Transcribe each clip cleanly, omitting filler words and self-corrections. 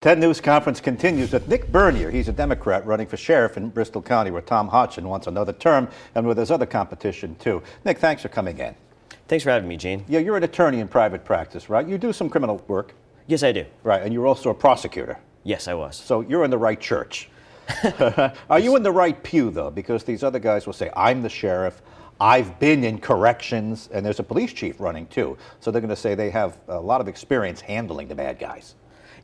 10 News Conference continues with Nick Bernier. He's a Democrat running for sheriff in Bristol County, where Tom Hodgson wants another term, and where there's other competition, too. Nick, thanks for coming in. Thanks for having me, Gene. Yeah, you're an attorney in private practice, right? You do some criminal work. Yes, I do. Right, and you're also a prosecutor. Yes, I was. So you're in the right church. Are you in the right pew, though? Because these other guys will say, I'm the sheriff, I've been in corrections, and there's a police chief running, too. So they're going to say they have a lot of experience handling the bad guys.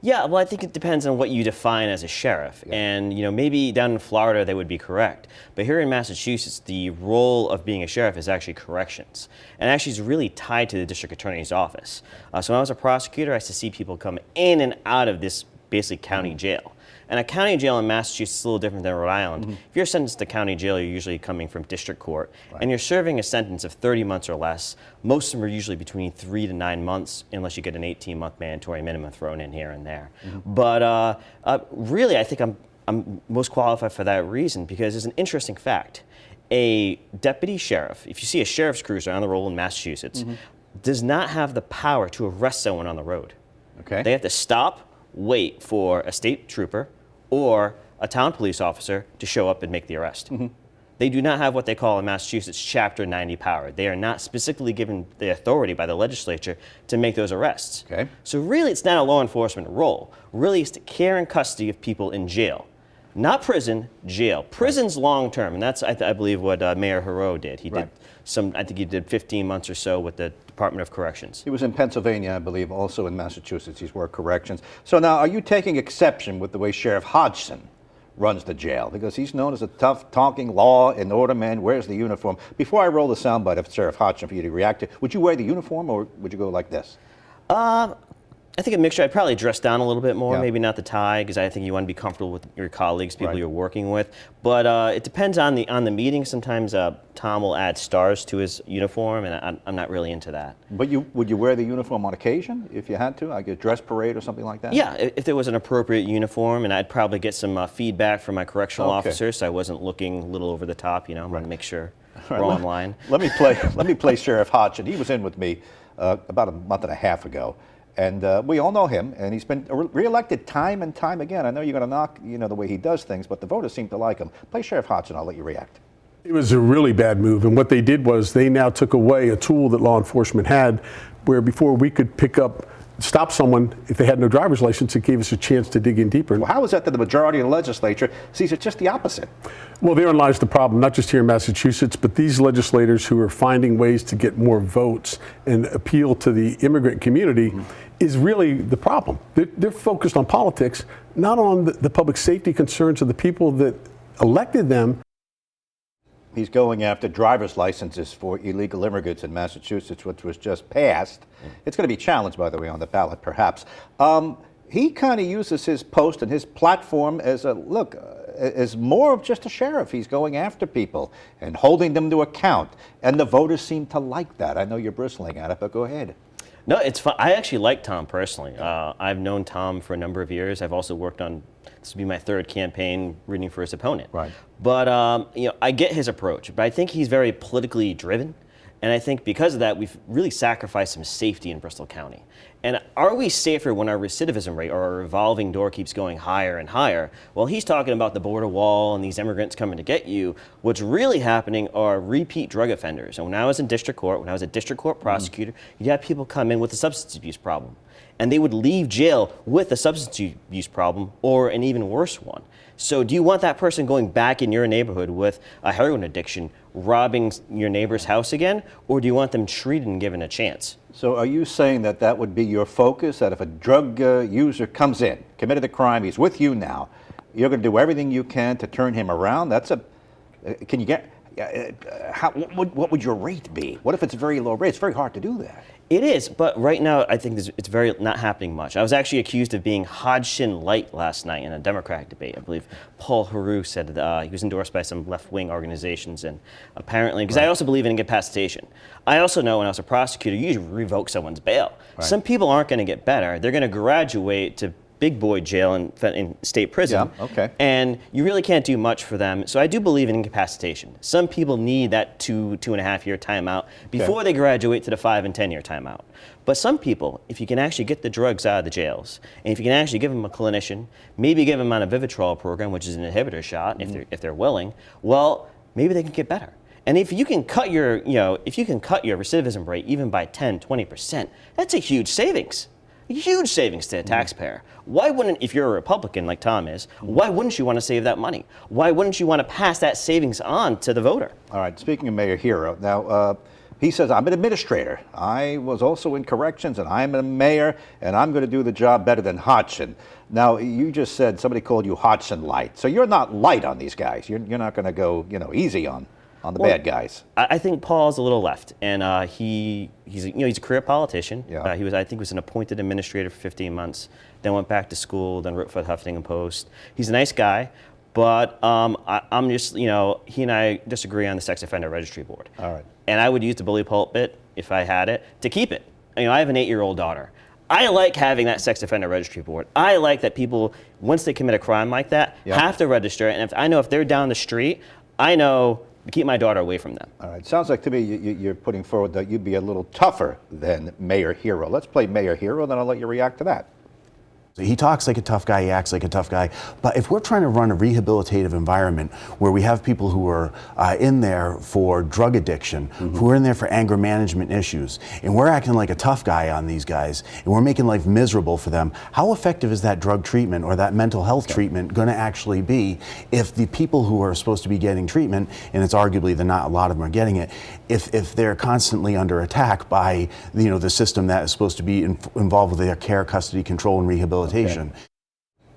Yeah, well, I think it depends on what you define as a sheriff. Yeah. And, maybe down in Florida they would be correct. But here in Massachusetts, the role of being a sheriff is actually corrections. And actually is really tied to the district attorney's office. So when I was a prosecutor, I used to see people come in and out of this basically county jail. And a county jail in Massachusetts is a little different than Rhode Island. Mm-hmm. If you're sentenced to county jail, you're usually coming from district court, right, and you're serving a sentence of 30 months or less. Most of them are usually between 3 to 9 months, unless you get an 18-month mandatory minimum thrown in here and there. Mm-hmm. But really, I think I'm most qualified for that reason, because there's an interesting fact. A deputy sheriff, if you see a sheriff's cruiser on the roll in Massachusetts, mm-hmm, does not have the power to arrest someone on the road. Okay. They have to stop, wait for a state trooper or a town police officer to show up and make the arrest. Mm-hmm. They do not have what they call in Massachusetts Chapter 90 power. They are not specifically given the authority by the legislature to make those arrests. Okay. So really, it's not a law enforcement role. Really, it's the care and custody of people in jail. Not prison, jail. Prison's long term, and that's, I believe, what Mayor Heroux did. He did I think he did 15 months or so with the Department of Corrections. He was in Pennsylvania, I believe, also in Massachusetts. He's worked corrections. So now, are you taking exception with the way Sheriff Hodgson runs the jail? Because he's known as a tough, talking law and order man, wears the uniform. Before I roll the soundbite of Sheriff Hodgson for you to react to, would you wear the uniform or would you go like this? I think a mixture. I'd probably dress down a little bit more, yeah, maybe not the tie, because I think you want to be comfortable with your colleagues, people right, you're working with. But it depends on the meeting. Sometimes Tom will add stars to his uniform, and I'm not really into that. But would you wear the uniform on occasion if you had to, like a dress parade or something like that? Yeah, if there was an appropriate uniform, and I'd probably get some feedback from my correctional officers, so I wasn't looking a little over the top. I want to make sure we're all in line. Let me play Sheriff Hodgson. He was in with me about a month and a half ago. And we all know him, and he's been reelected time and time again. I know you're going to knock, the way he does things, but the voters seem to like him. Play Sheriff Hodgson. I'll let you react. It was a really bad move, and what they did was they now took away a tool that law enforcement had, where before we could stop someone if they had no driver's license. It gave us a chance to dig in deeper. Well, how is that the majority of the legislature sees it just the opposite? Well, therein lies the problem, not just here in Massachusetts, but these legislators who are finding ways to get more votes and appeal to the immigrant community, mm-hmm, is really the problem. They're focused on politics, not on the public safety concerns of the people that elected them. He's going after driver's licenses for illegal immigrants in Massachusetts, which was just passed. It's going to be challenged, by the way, on the ballot, perhaps. He kind of uses his post and his platform as as more of just a sheriff. He's going after people and holding them to account. And the voters seem to like that. I know you're bristling at it, but go ahead. No, it's fun. I actually like Tom personally. I've known Tom for a number of years. I've also worked on, this will be my third campaign rooting for his opponent. Right. But I get his approach, but I think he's very politically driven. And I think because of that, we've really sacrificed some safety in Bristol County. And are we safer when our recidivism rate or our revolving door keeps going higher and higher? Well, he's talking about the border wall and these immigrants coming to get you. What's really happening are repeat drug offenders. And when I was in district court, when I was a district court prosecutor, you'd have people come in with a substance abuse problem. And they would leave jail with a substance abuse problem or an even worse one. So do you want that person going back in your neighborhood with a heroin addiction, robbing your neighbor's house again? Or do you want them treated and given a chance? So are you saying that would be your focus, that if a drug user comes in, committed a crime, he's with you now, you're going to do everything you can to turn him around? Can you get, what would your rate be? What if it's a very low rate? It's very hard to do that. It is, but right now I think it's very not happening much. I was actually accused of being Hodgson light last night in a Democratic debate. I believe Paul Heroux said he was endorsed by some left-wing organizations, and apparently, because I also believe in incapacitation. I also know when I was a prosecutor, you usually revoke someone's bail. Right. Some people aren't going to get better. They're going to graduate to big boy jail in state prison. Yeah, okay. And you really can't do much for them. So I do believe in incapacitation. Some people need that 2.5 year timeout before they graduate to the 5 and 10 year timeout. But some people, if you can actually get the drugs out of the jails, and if you can actually give them a clinician, maybe give them on a Vivitrol program, which is an inhibitor shot, if they're willing, well, maybe they can get better. And if you can cut your, if you can cut your recidivism rate even by 10, 20%, that's a huge savings. A huge savings to a taxpayer. Why wouldn't, if you're a Republican like Tom is, why wouldn't you want to save that money? Why wouldn't you want to pass that savings on to the voter? All right, speaking of Mayor Hero, now he says, I'm an administrator. I was also in corrections, and I'm a mayor, and I'm going to do the job better than Hodgson. Now, you just said somebody called you Hodgson light. So you're not light on these guys. You're not going to go, easy on the bad guys. I think Paul's a little left, and he's a career politician. Yeah. I think was an appointed administrator for 15 months, then went back to school, then wrote for the Huffington Post. He's a nice guy, but I'm just, he and I disagree on the sex offender registry board. All right. And I would use the bully pulpit, if I had it, to keep it. I have an 8-year-old daughter. I like having that sex offender registry board. I like that people, once they commit a crime like that, have to register. And I know if they're down the street, I know to keep my daughter away from them. All right. Sounds like to me you're putting forward that you'd be a little tougher than Mayor Hero. Let's play Mayor Hero, then I'll let you react to that. He talks like a tough guy, he acts like a tough guy. But if we're trying to run a rehabilitative environment where we have people who are in there for drug addiction, who are in there for anger management issues, and we're acting like a tough guy on these guys, and we're making life miserable for them, how effective is that drug treatment or that mental health treatment going to actually be if the people who are supposed to be getting treatment, and it's arguably not a lot of them are getting it, if they're constantly under attack by the system that is supposed to be involved with their care, custody, control, and rehabilitation. Okay.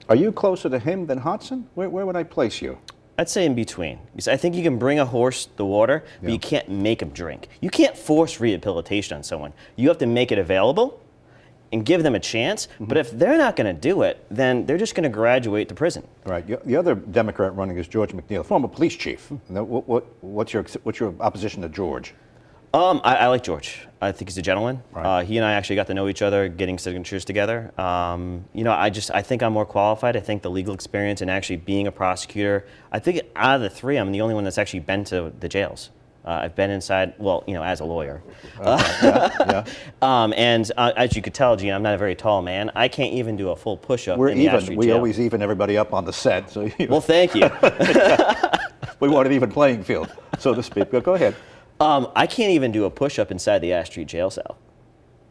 Are you closer to him than Hodgson? Where would I place you? I'd say in between. Because I think you can bring a horse the water, but you can't make him drink. You can't force rehabilitation on someone. You have to make it available and give them a chance. But if they're not going to do it, then they're just going to graduate to prison. Right. The other Democrat running is George McNeil, former police chief. What's your opposition to George? I like George. I think he's a gentleman. Right. He and I actually got to know each other, getting signatures together. I think I'm more qualified. I think the legal experience and actually being a prosecutor, I think out of the three, I'm the only one that's actually been to the jails. I've been inside, as a lawyer. And as you could tell, Gene, I'm not a very tall man. I can't even do a full push-up in the Ash Street We jail. always even everybody up on the set. So Well, thank you. We want an even playing field, so to speak. Go ahead. I can't even do a push-up inside the Ash Street jail cell.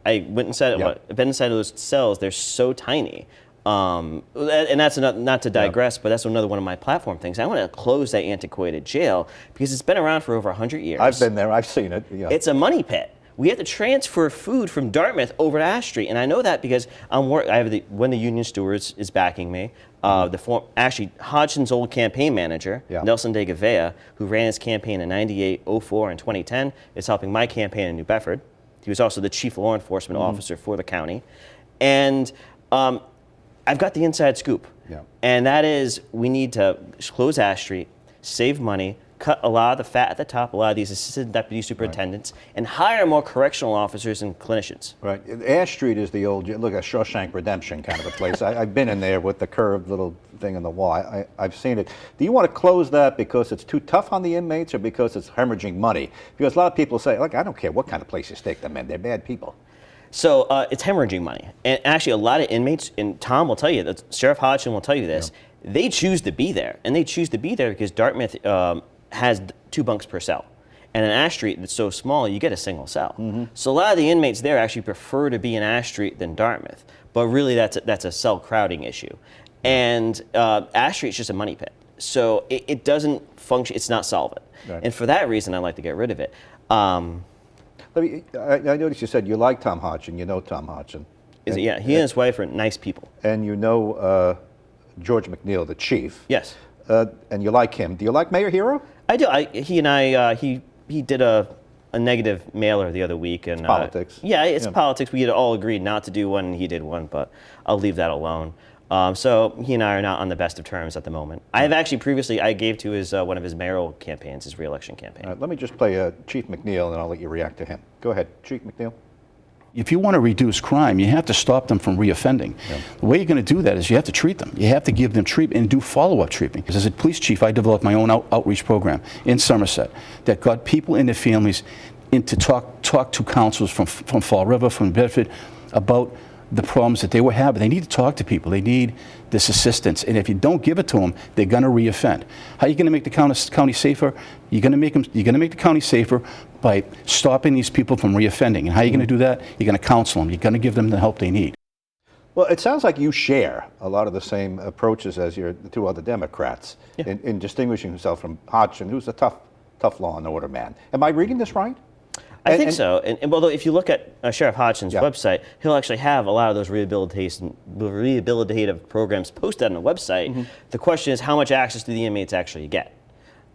I went inside. I've been inside of those cells. They're so tiny. And that's not to digress, but that's another one of my platform things. I want to close that antiquated jail because it's been around for over 100 years. I've been there. I've seen it. Yeah. It's a money pit. We have to transfer food from Dartmouth over to Ash Street, and I know that because when the Union Stewards is backing me. Hodgson's old campaign manager, Nelson De Gavea, who ran his campaign in 98, 04, and 2010, is helping my campaign in New Bedford. He was also the chief law enforcement officer for the county. And I've got the inside scoop. Yeah. And that is we need to close Ash Street, save money, cut a lot of the fat at the top, a lot of these assistant deputy superintendents, and hire more correctional officers and clinicians. Right. Ash Street is the old, look at Shawshank Redemption kind of a place. I've been in there with the curved little thing in the wall. I've seen it. Do you want to close that because it's too tough on the inmates or because it's hemorrhaging money? Because a lot of people say, look, I don't care what kind of place you stick them in. They're bad people. So it's hemorrhaging money. And actually a lot of inmates, and Tom will tell you, that Sheriff Hodgson will tell you this, they choose to be there. And they choose to be there because Dartmouth has 2 bunks per cell. And in Ash Street that's so small, you get a single cell. So a lot of the inmates there actually prefer to be in Ash Street than Dartmouth. But really that's a cell crowding issue. And Ash Street's just a money pit. So it doesn't function, it's not solvent. Right. And for that reason, I'd like to get rid of it. I noticed you said you like Tom Hodgson, you know Tom Hodgson. He and his wife are nice people. And you know George McNeil, the chief. Yes. And you like him. Do you like Mayor Hero? I do. He did a negative mailer the other week. And, it's politics. It's politics. We had all agreed not to do one, and he did one, but I'll leave that alone. So he and I are not on the best of terms at the moment. I have actually previously, I gave to his one of his mayoral campaigns, his re-election campaign. All right, let me just play Chief McNeil, and I'll let you react to him. Go ahead, Chief McNeil. If you want to reduce crime, you have to stop them from reoffending. The way you're going to do that is you have to treat them. You have to give them treatment and do follow-up treatment. As a police chief, I developed my own outreach program in Somerset that got people and their families in to talk to counselors from Fall River, from Bedford, about the problems that they were having. They need to talk to people. They need this assistance. And if you don't give it to them, they're going to reoffend. How are you going to make the county safer? You're going to make the county safer by stopping these people from reoffending. And how are you going to do that? You're going to counsel them. You're going to give them the help they need. Well, it sounds like you share a lot of the same approaches as the two other Democrats in distinguishing himself from Hodgson, who's a tough law and order man. Am I reading this right? I think so. And although if you look at Sheriff Hodgson's website, he'll actually have a lot of those rehabilitative programs posted on the website. The question is, how much access do the inmates actually get?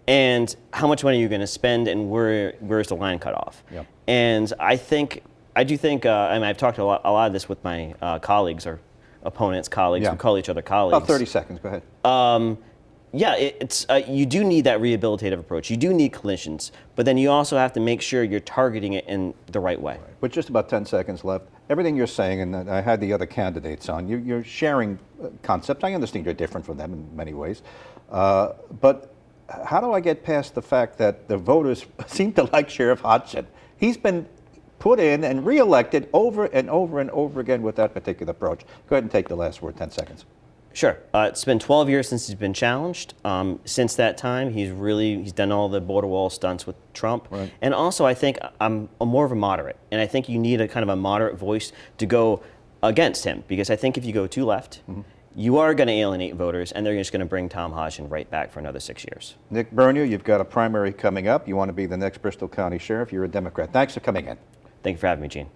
And how much money are you going to spend, and where's the line cut off? And I do think, and I've talked a lot of this with my colleagues or opponents, colleagues, we call each other colleagues. About 30 seconds, go ahead. Yeah, it's you do need that rehabilitative approach. You do need clinicians, but then you also have to make sure you're targeting it in the right way. With just about 10 seconds left, everything you're saying, and I had the other candidates on, you're sharing concepts. I understand you're different from them in many ways, but how do I get past the fact that the voters seem to like Sheriff Hodgson? He's been put in and reelected over and over and over again with that particular approach. Go ahead and take the last word, 10 seconds. Sure. It's been 12 years since he's been challenged. Since that time, he's done all the border wall stunts with Trump. Right. And also, I think I'm more of a moderate, and I think you need a kind of a moderate voice to go against him, because I think if you go too left, you are going to alienate voters, and they're just going to bring Tom Hodgson right back for another 6 years. Nick Bernier, you've got a primary coming up. You want to be the next Bristol County Sheriff. You're a Democrat. Thanks for coming in. Thank you for having me, Gene.